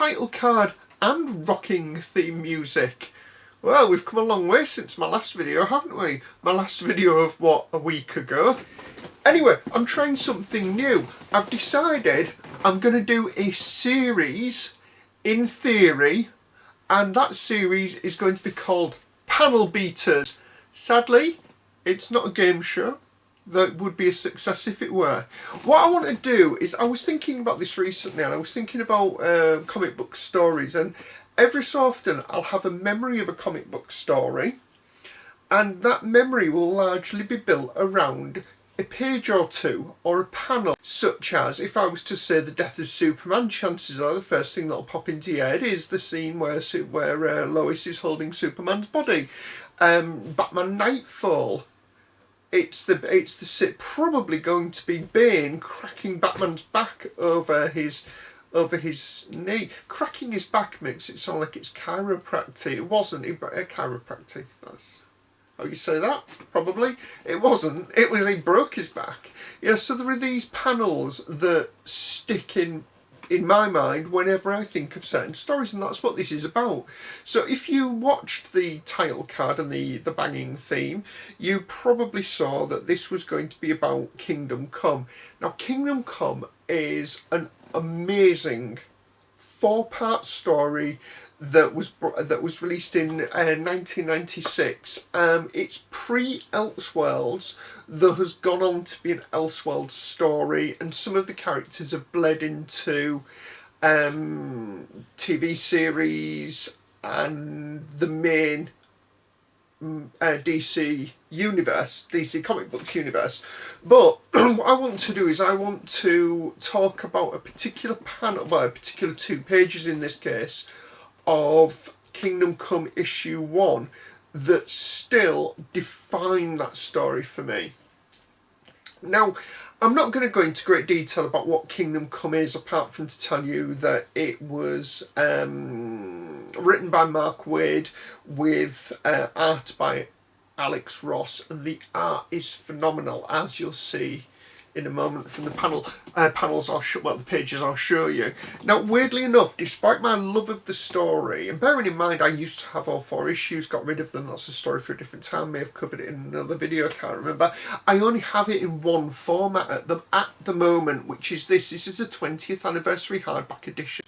title card and rocking theme music. Well, we've come a long way since my last video, haven't we? My last video of, what, a week ago? Anyway, I'm trying something new. I've decided I'm going to do a series in theory, and that series is going to be called Panel Beaters. Sadly, it's not a game show. That would be a success if it were. What I want to do is, I was thinking about this recently, and I was thinking about comic book stories, and every so often I'll have a memory of a comic book story, and that memory will largely be built around a page or two or a panel, such as, if I was to say the death of Superman, chances are the first thing that'll pop into your head is the scene where Lois is holding Superman's body. Batman Nightfall, it's probably going to be Bane cracking Batman's back over his knee. Cracking his back makes it sound like it's chiropractic. It wasn't chiropractic. That's how you say that, probably. It wasn't. It was he broke his back. Yeah, so there are these panels that stick in my mind whenever I think of certain stories, and that's what this is about. So if you watched the title card and the banging theme, you probably saw that this was going to be about Kingdom Come. Now, Kingdom Come is an amazing 4-part story that was released in 1996. It's pre-Elseworlds. There has gone on to be an Elseworlds story, and some of the characters have bled into TV series and the main DC universe, DC comic books universe. But what I want to do is I want to talk about a particular panel, well, a particular 2 pages in this case, of Kingdom Come issue 1 that still define that story for me. Now, I'm not going to go into great detail about what Kingdom Come is, apart from to tell you that it was written by Mark Waid with art by Alex Ross, and the art is phenomenal, as you'll see in a moment from the panels the pages I'll show you. Now, weirdly enough, despite my love of the story, and bearing in mind I used to have all 4 issues, got rid of them, that's a story for a different time, may have covered it in another video, I can't remember. I only have it in one format at the moment, which is this. This is the 20th anniversary hardback edition.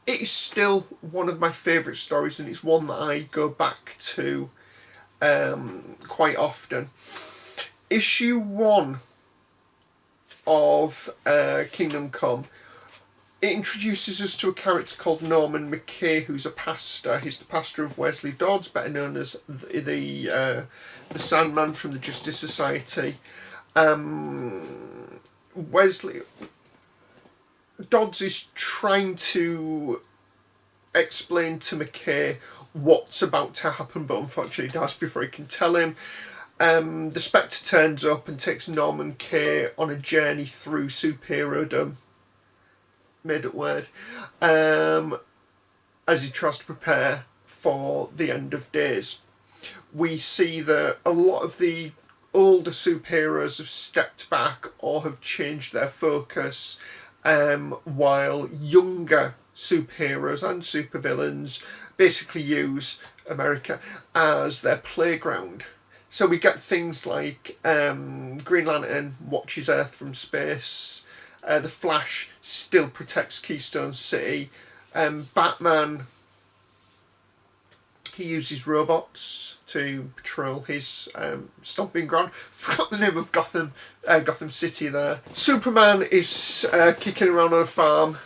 It is still one of my favourite stories, and it's one that I go back to quite often. Issue 1 of Kingdom Come, it introduces us to a character called Norman McKay, who's a pastor. He's the pastor of Wesley Dodds, better known as the Sandman from the Justice Society. Wesley Dodds is trying to explain to McKay what's about to happen, but unfortunately dies before he can tell him. The Spectre turns up and takes Norman K on a journey through superhero-dom, made up word, as he tries to prepare for the end of days. We see that a lot of the older superheroes have stepped back or have changed their focus, while younger superheroes and supervillains basically use America as their playground. So we get things like Green Lantern watches Earth from space, the Flash still protects Keystone City, Batman, he uses robots to patrol his stomping ground. Forgot the name of Gotham City there. Superman is kicking around on a farm,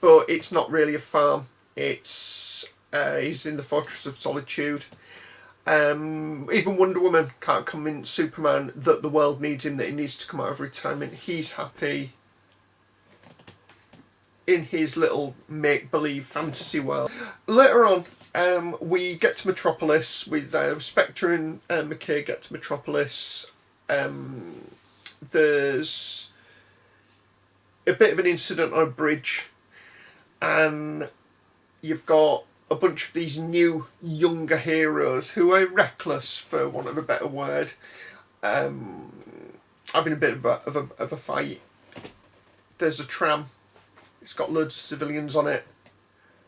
but it's not really a farm. It's he's in the Fortress of Solitude. Even Wonder Woman can't convince Superman that the world needs him, that he needs to come out of retirement. He's happy in his little make-believe fantasy world. Later on, we get to Metropolis with Spectre and McKay get to Metropolis. There's a bit of an incident on a bridge, and you've got a bunch of these new, younger heroes who are reckless, for want of a better word, having a bit of a fight. There's a tram It's got loads of civilians on it.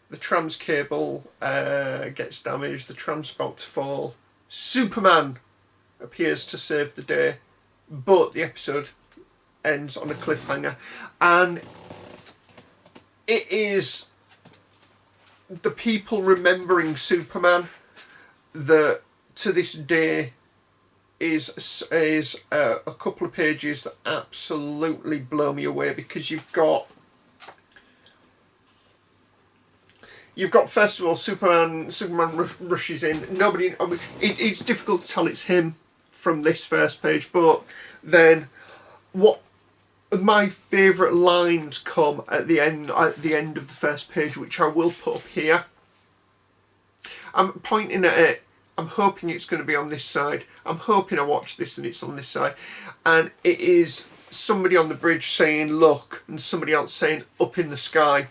The tram's cable gets damaged. The tram's about to fall. Superman appears to save the day, but the episode ends on a cliffhanger, and it is the people remembering Superman that to this day is a couple of pages that absolutely blow me away, because you've got first of all Superman rushes in. Nobody, I mean, it's difficult to tell it's him from this first page, but then what my favourite lines come at the end of the first page, which I will put up here. I'm pointing at it. I'm hoping it's going to be on this side. I'm hoping I watch this and it's on this side. And it is somebody on the bridge saying, look, and somebody else saying, up in the sky.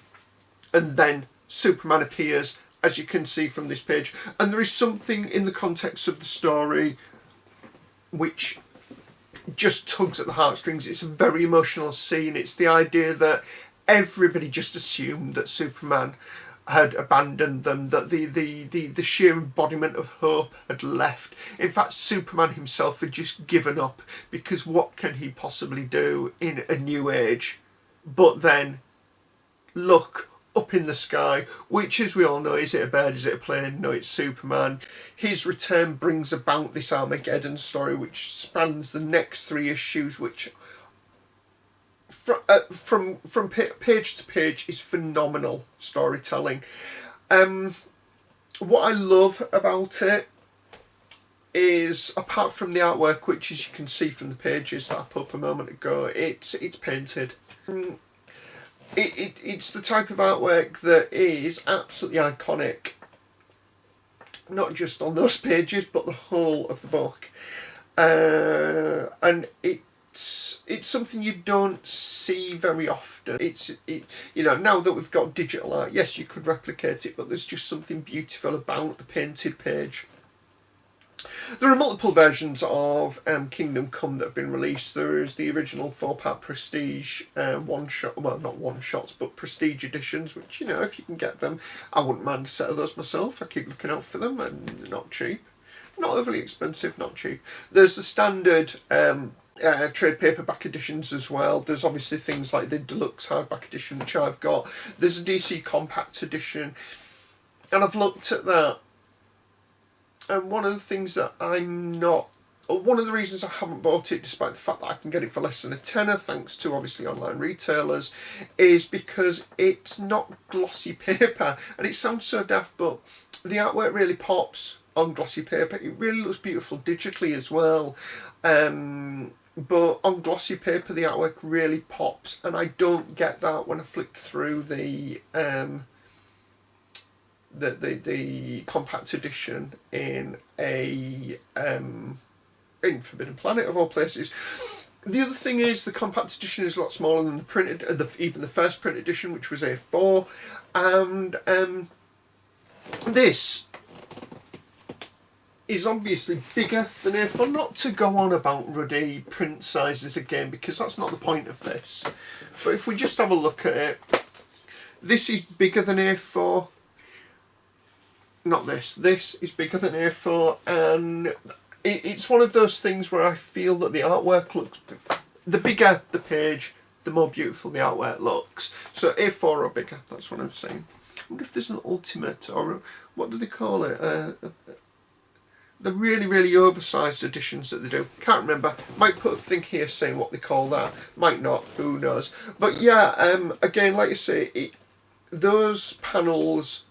And then Superman appears, as you can see from this page. And there is something in the context of the story which just tugs at the heartstrings. It's a very emotional scene. It's the idea that everybody just assumed that Superman had abandoned them, that the sheer embodiment of hope had left. In fact, Superman himself had just given up, because what can he possibly do in a new age? But then, look up in the sky, which, as we all know, is it a bird, is it a plane? No, it's Superman. His return brings about this Armageddon story, which spans the next 3 issues, which from page to page is phenomenal storytelling. What I love about it is, apart from the artwork, which, as you can see from the pages that I put up a moment ago, it's painted. It's the type of artwork that is absolutely iconic, not just on those pages, but the whole of the book. And it's something you don't see very often. You know, now that we've got digital art, yes, you could replicate it, but there's just something beautiful about the painted page. There are multiple versions of Kingdom Come that have been released. There is the original 4-part Prestige one-shot, well, not one-shots, but Prestige editions, which, you know, if you can get them, I wouldn't mind a set of those myself. I keep looking out for them, and they're not cheap. Not overly expensive, not cheap. There's the standard trade paperback editions as well. There's obviously things like the deluxe hardback edition, which I've got. There's a DC compact edition, and I've looked at that. And one of the things that one of the reasons I haven't bought it, despite the fact that I can get it for less than a tenner, thanks to obviously online retailers, is because it's not glossy paper. And it sounds so daft, but the artwork really pops on glossy paper. It really looks beautiful digitally as well. But on glossy paper, the artwork really pops, and I don't get that when I flick through the compact edition in in Forbidden Planet, of all places. The other thing is, the compact edition is a lot smaller than the printed, even the first print edition, which was A4, and this is obviously bigger than A4. Not to go on about ruddy print sizes again, because that's not the point of this. But if we just have a look at it, this is bigger than A4. Not this. This is bigger than A4, and it's one of those things where I feel that the artwork looks... The bigger the page, the more beautiful the artwork looks. So A4 or bigger, that's what I'm saying. I wonder if there's an ultimate, or what do they call it? The really, really oversized editions that they do. Can't remember. Might put a thing here saying what they call that. Might not. Who knows? But yeah, again, like I say, those panels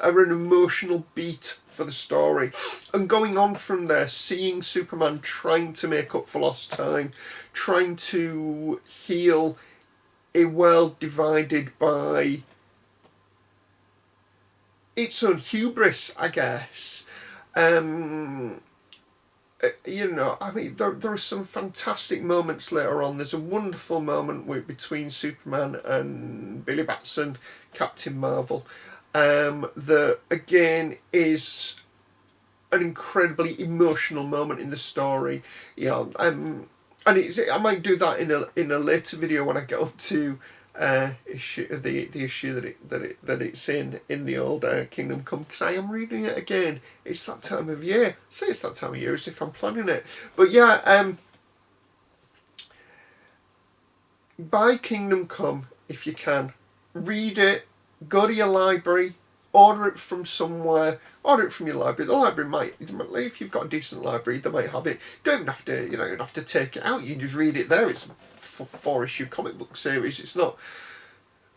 are an emotional beat for the story, and going on from there, seeing Superman trying to make up for lost time, trying to heal a world divided by its own hubris, I guess. You know, I mean, there are some fantastic moments later on. There's a wonderful moment between Superman and Billy Batson, Captain Marvel, that again is an incredibly emotional moment in the story. You know, and I might do that in a later video when I get up to the issue that it's in the old Kingdom Come, because I am reading it again. It's that time of year. I say it's that time of year as if I'm planning it, but yeah. Buy Kingdom Come if you can. Read it. Go to your library. Order it from somewhere. Order it from your library. The library might, if you've got a decent library, they might have it. You don't have to, you don't have to take it out. You can just read it there. It's a 4-issue comic book series. It's not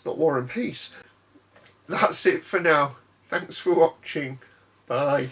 War and Peace. That's it for now. Thanks for watching. Bye.